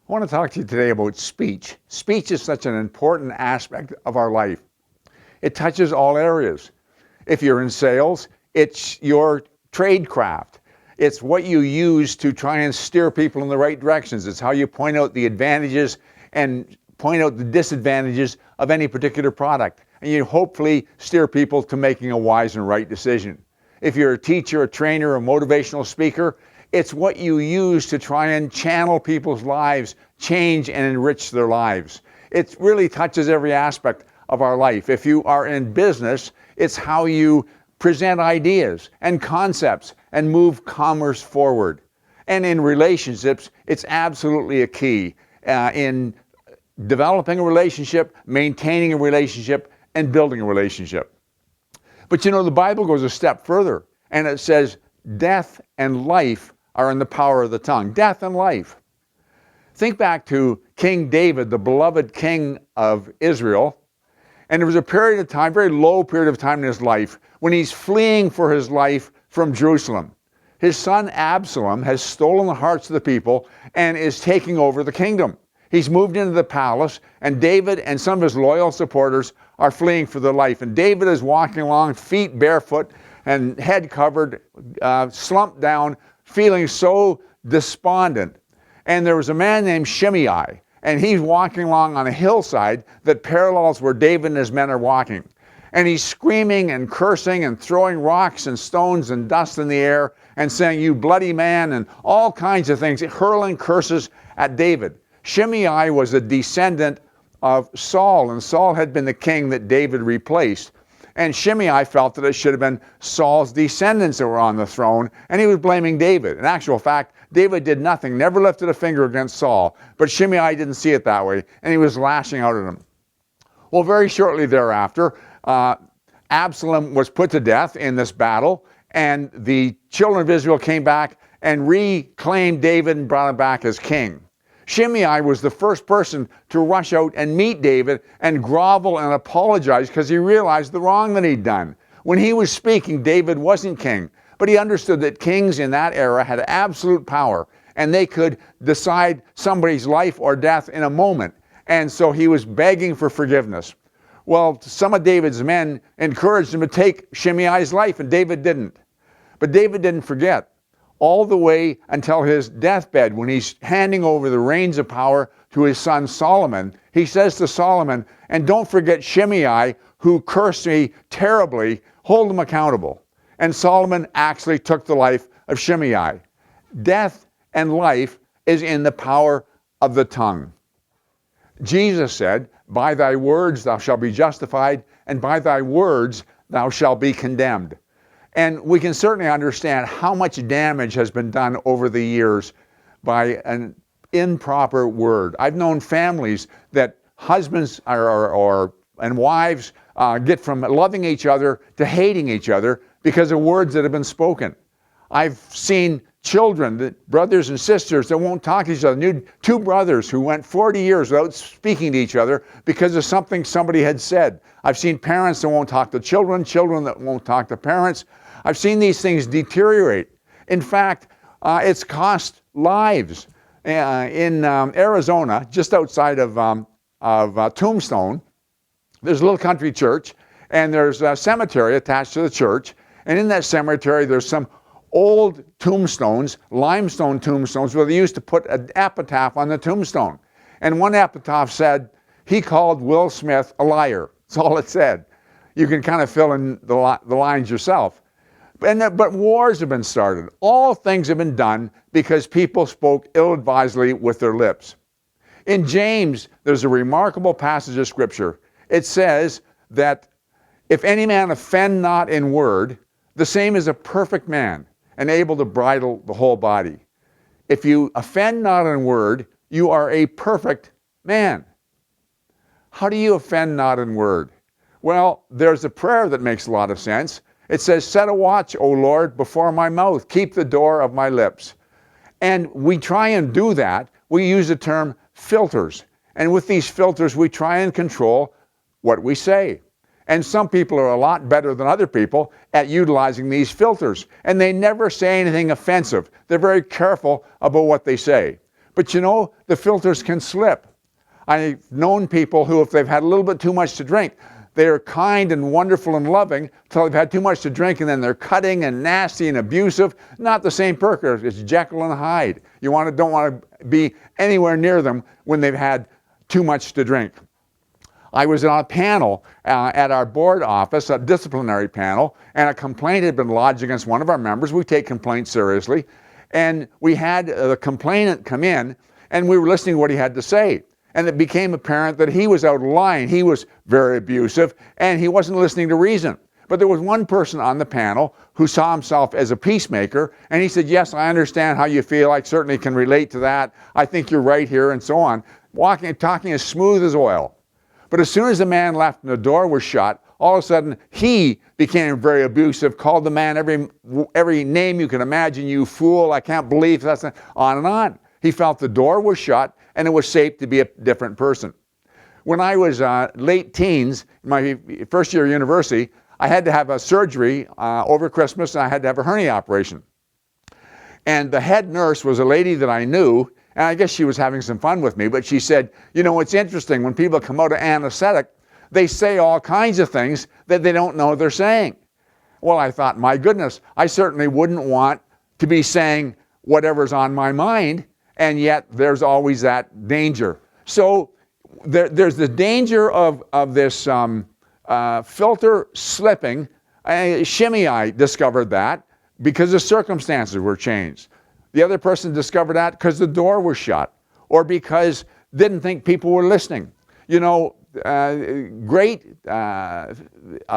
I want to talk to you today about speech. Speech is such an important aspect of our life. It touches all areas. If you're in sales, it's your trade craft. It's what you use to try and steer people in the right directions. It's how you point out the advantages and point out the disadvantages of any particular product. And you hopefully steer people to making a wise and right decision. If you're a teacher, a trainer, a motivational speaker, it's what you use to try and channel people's lives, change and enrich their lives. It really touches every aspect of our life. If you are in business, it's how you present ideas and concepts and move commerce forward. And in relationships, it's absolutely a key in developing a relationship, maintaining a relationship, and building a relationship. But you know, the Bible goes a step further, and it says death and life are in the power of the tongue. Death and life. Think back to King David, the beloved king of Israel. And there was a period of time, very low period of time in his life, when he's fleeing for his life from Jerusalem. His son Absalom has stolen the hearts of the people and is taking over the kingdom. He's moved into the palace, and David and some of his loyal supporters are fleeing for their life. And David is walking along, feet barefoot and head covered, slumped down, feeling so despondent. And there was a man named Shimei, and he's walking along on a hillside that parallels where David and his men are walking. And he's screaming and cursing and throwing rocks and stones and dust in the air and saying, "You bloody man," and all kinds of things, hurling curses at David. Shimei was a descendant of Saul, and Saul had been the king that David replaced. And Shimei felt that it should have been Saul's descendants that were on the throne, and he was blaming David. In actual fact, David did nothing, never lifted a finger against Saul, but Shimei didn't see it that way, and he was lashing out at him. Well, very shortly thereafter, Absalom was put to death in this battle, and the children of Israel came back and reclaimed David and brought him back as king. Shimei was the first person to rush out and meet David and grovel and apologize because he realized the wrong that he'd done. When he was speaking, David wasn't king, but he understood that kings in that era had absolute power and they could decide somebody's life or death in a moment. And so he was begging for forgiveness. Well, some of David's men encouraged him to take Shimei's life, and David didn't. But David didn't forget. All the way until his deathbed, when he's handing over the reins of power to his son Solomon, he says to Solomon, "And don't forget Shimei, who cursed me terribly, hold him accountable." And Solomon actually took the life of Shimei. Death and life is in the power of the tongue. Jesus said, "By thy words thou shalt be justified, and by thy words thou shalt be condemned." And we can certainly understand how much damage has been done over the years by an improper word. I've known families that husbands and wives get from loving each other to hating each other because of words that have been spoken. I've seen children, brothers and sisters that won't talk to each other. Knew two brothers who went 40 years without speaking to each other because of something somebody had said. I've seen parents that won't talk to children, children that won't talk to parents. I've seen these things deteriorate. In fact, it's cost lives. In Arizona, just outside of Tombstone, there's a little country church, and there's a cemetery attached to the church. And in that cemetery, there's some old tombstones, limestone tombstones, where they used to put an epitaph on the tombstone. And one epitaph said, "He called Will Smith a liar." That's all it said. You can kind of fill in the lines yourself. But wars have been started. All things have been done because people spoke ill-advisedly with their lips. In James, there's a remarkable passage of Scripture. It says that if any man offend not in word, the same is a perfect man, and able to bridle the whole body. If you offend not in word, you are a perfect man. How do you offend not in word? Well, there's a prayer that makes a lot of sense. It says, "Set a watch, O Lord, before my mouth. Keep the door of my lips." And we try and do that. We use the term filters. And with these filters, we try and control what we say. And some people are a lot better than other people at utilizing these filters. And they never say anything offensive. They're very careful about what they say. But you know, the filters can slip. I've known people who, if they've had a little bit too much to drink, they're kind and wonderful and loving until they've had too much to drink, and then they're cutting and nasty and abusive. Not the same person. It's Jekyll and Hyde. You don't want to be anywhere near them when they've had too much to drink. I was on a panel at our board office, a disciplinary panel, and a complaint had been lodged against one of our members. We take complaints seriously. And we had the complainant come in, and we were listening to what he had to say. And it became apparent that he was out of line. He was very abusive, and he wasn't listening to reason. But there was one person on the panel who saw himself as a peacemaker, and he said, yes, I understand how you feel. I certainly can relate to that. I think you're right here, and so on. Talking as smooth as oil. But as soon as the man left and the door was shut, all of a sudden he became very abusive, called the man every name you can imagine, you fool, I can't believe that's on and on. He felt the door was shut and it was safe to be a different person. When I was late teens, my first year of university, I had to have a surgery over Christmas, and I had to have a hernia operation. And the head nurse was a lady that I knew, and I guess she was having some fun with me, but she said, you know, it's interesting, when people come out of anesthetic, they say all kinds of things that they don't know they're saying. Well, I thought, my goodness, I certainly wouldn't want to be saying whatever's on my mind, and yet there's always that danger. So there's the danger of this filter slipping. Shimei discovered that because the circumstances were changed. The other person discovered that because the door was shut, or because didn't think people were listening. You know, great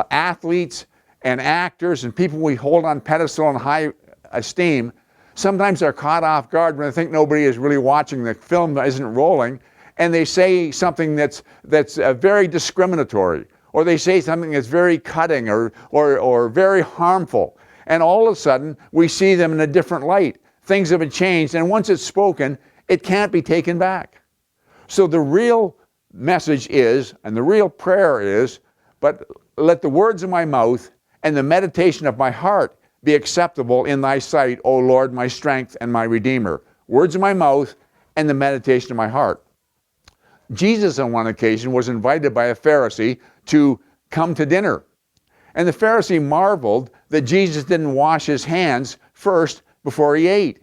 athletes and actors and people we hold on pedestal and high esteem sometimes are caught off guard when they think nobody is really watching, the film isn't rolling, and they say something that's very discriminatory, or they say something that's very cutting or very harmful, and all of a sudden we see them in a different light. Things have been changed, and once it's spoken, it can't be taken back. So the real message is, and the real prayer is, but let the words of my mouth and the meditation of my heart be acceptable in thy sight, O Lord, my strength and my Redeemer. Words of my mouth and the meditation of my heart. Jesus on one occasion was invited by a Pharisee to come to dinner. And the Pharisee marveled that Jesus didn't wash his hands first before he ate.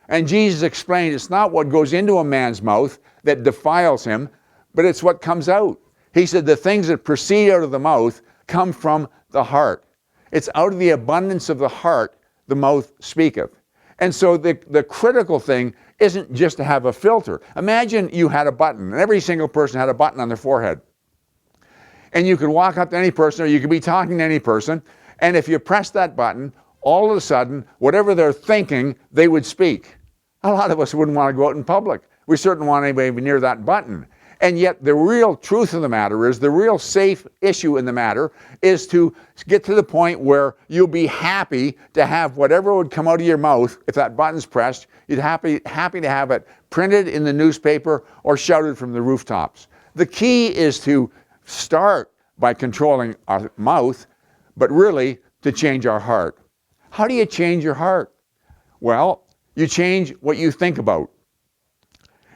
And Jesus explained, it's not what goes into a man's mouth that defiles him, but it's what comes out. He said the things that proceed out of the mouth come from the heart. It's out of the abundance of the heart the mouth speaketh. And so the critical thing isn't just to have a filter. Imagine you had a button, and every single person had a button on their forehead. And you could walk up to any person, or you could be talking to any person, and if you press that button, all of a sudden, whatever they're thinking, they would speak. A lot of us wouldn't want to go out in public. We certainly want anybody near that button. And yet the real truth of the matter is, the real safe issue in the matter is to get to the point where you'll be happy to have whatever would come out of your mouth, if that button's pressed, you'd happy to have it printed in the newspaper or shouted from the rooftops. The key is to start by controlling our mouth, but really to change our heart. How do you change your heart? Well, you change what you think about.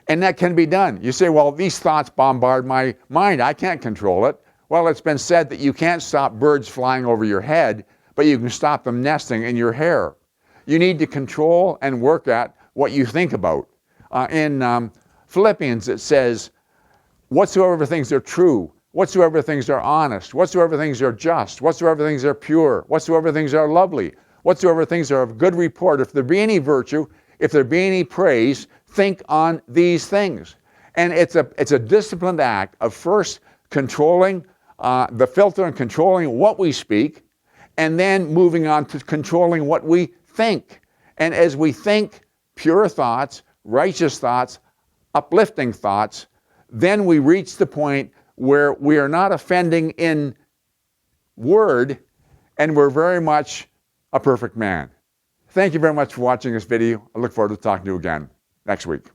And that can be done. You say, well, these thoughts bombard my mind. I can't control it. Well, it's been said that you can't stop birds flying over your head, but you can stop them nesting in your hair. You need to control and work at what you think about. In Philippians, it says, whatsoever things are true, whatsoever things are honest, whatsoever things are just, whatsoever things are pure, whatsoever things are lovely, whatsoever things are of good report, if there be any virtue, if there be any praise, think on these things. And it's a disciplined act of first controlling the filter and controlling what we speak, and then moving on to controlling what we think. And as we think pure thoughts, righteous thoughts, uplifting thoughts, then we reach the point where we are not offending in word, and we're very much a perfect man. Thank you very much for watching this video. I look forward to talking to you again next week.